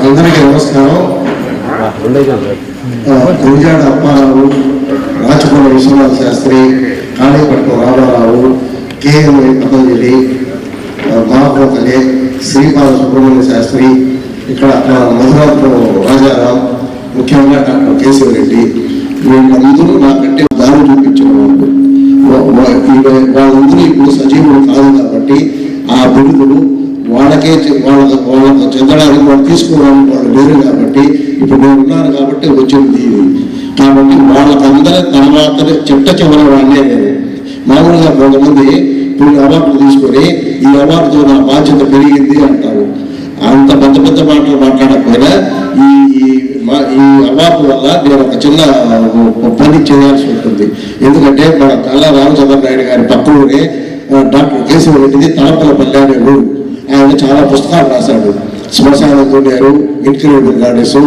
అందరికీ నమస్కారం. గురిజాడ అప్పారావు, రాచకొండ విశ్వనాథ శాస్త్రి, కాళీపట్నం రామారావు, కేఎంఐ పతంజలి, మహాపోతలే, శ్రీపాద సుబ్రహ్మణ్య శాస్త్రి, ఇక్కడ మధురాపురం రాజారాం, ముఖ్యంగా డాక్టర్ కేశవరెడ్డి, వీళ్ళందరూ నాకంటే దారి చూపించిన వాళ్ళందరూ ఇప్పుడు సజీవులు కాదు కాబట్టి ఆ బిడుగులు వాళ్ళకి చెందడానికి వాళ్ళు తీసుకోవడానికి వాళ్ళు లేరు కాబట్టి ఇప్పుడు నేను ఉన్నాను కాబట్టి వచ్చింది. కాబట్టి వాళ్ళకందరి తర్వాత చివరి వాళ్ళే నేను. మామూలుగా కొంతమంది ఇప్పుడు అవార్డులు తీసుకొని ఈ అవార్డుతో నా బాధ్యత పెరిగింది అంటారు. అంత పెద్ద పెద్ద మాటలు మాట్లాడకపోయినా ఈ అవార్డు వల్ల నేను ఒక చిన్న పని చేయాల్సి ఉంటుంది. ఎందుకంటే మన కల్లా రామచంద్ర నాయుడు గారి పక్కనే డాక్టర్ కేశవరెడ్డిది తలపలపల్లి అనే ఊరు. ఆయన చాలా పుస్తకాలు రాశాడు. శ్మశానం తోడారు, ఇంక్రిడిబుల్ గార్డెన్స్,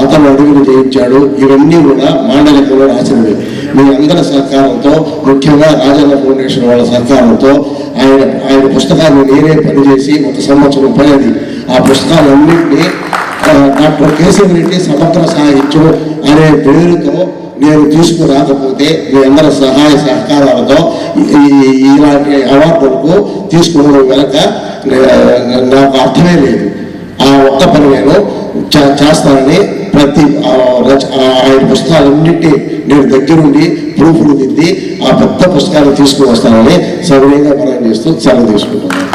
అతను అడుగులు చేయించాడు. ఇవన్నీ కూడా మాండలికంలో రాసినవి. మీ అందరి సహకారంతో, ముఖ్యంగా రాజన్న ఫౌండేషన్ వాళ్ళ సహకారంతో ఆయన పుస్తకాన్ని నేనే పనిచేసి 1 సంవత్సరం పని. ఆ పుస్తకాలన్నింటినీ డాక్టర్ కేశవరెడ్డి సమగ్ర సాహిత్యం అనే పేరుతో నేను తీసుకురాకపోతే మీ అందరి సహాయ సహకారాలతో ఇలాంటి అవార్డులకు తీసుకోవడం వెనక నాకు అర్థమే లేదు. ఆ ఒక్క పని నేను చేస్తానని ఆయన పుస్తకాలన్నింటినీ నేను దగ్గరుండి ప్రూఫ్లు దిద్ది ఆ పెద్ద పుస్తకాలు తీసుకుని వస్తానని సవినయంగా మనం చేస్తూ సెలవు తీసుకుంటున్నాను.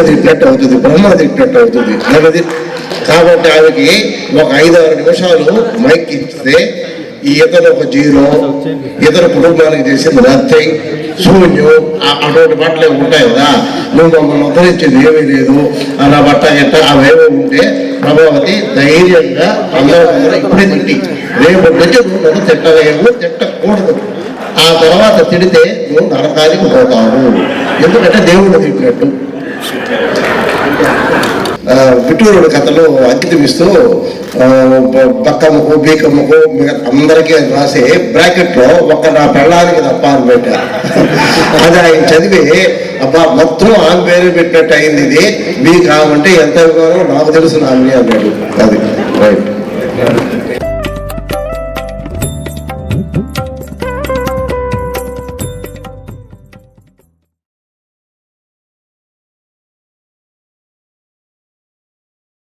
తిట్టినట్టు అవుతుంది, బ్రహ్మ తిట్టినట్టు అవుతుంది. కాబట్టి ఆమెకి ఒక 5-6 నిమిషాలు మైక్ ఇస్తే ఇతను ఒక జీరో, ఇతర కుటుంబానికి చేసింది నథింగ్, శూన్యం, అటువంటి బట్టలు ఉంటాయి కదా. నువ్వు మమ్మల్ని ఉద్ధరించింది ఏమీ లేదు, అలా బట్ట గట్ట అవేమో ఉంటే ప్రభావతి ధైర్యంగా అందరూ ఇప్పుడే తిట్టి రేపు నుంచి నువ్వు నన్ను తిట్టలేవు, తిట్టకూడదు. ఆ తర్వాత తిడితే నువ్వు నరకానికి పోతావు. ఎందుకంటే దేవుడు తిట్టినట్టు. విటూరుడు కథలో అంకితం ఇస్తూ పక్కమ్మకు బీకమ్మకు అందరికీ రాసి బ్రాకెట్లో ఒక్క నా పెళ్ళానికి తప్ప అని పెట్టారు. అది ఆయన చదివి అబ్బా మొత్తం ఆమె పేరు పెట్టినట్టు అయింది, ఇది మీకు ఆమంటే ఎంత వివరం నాకు తెలుసు నా అన్నాడు. అది రైట్.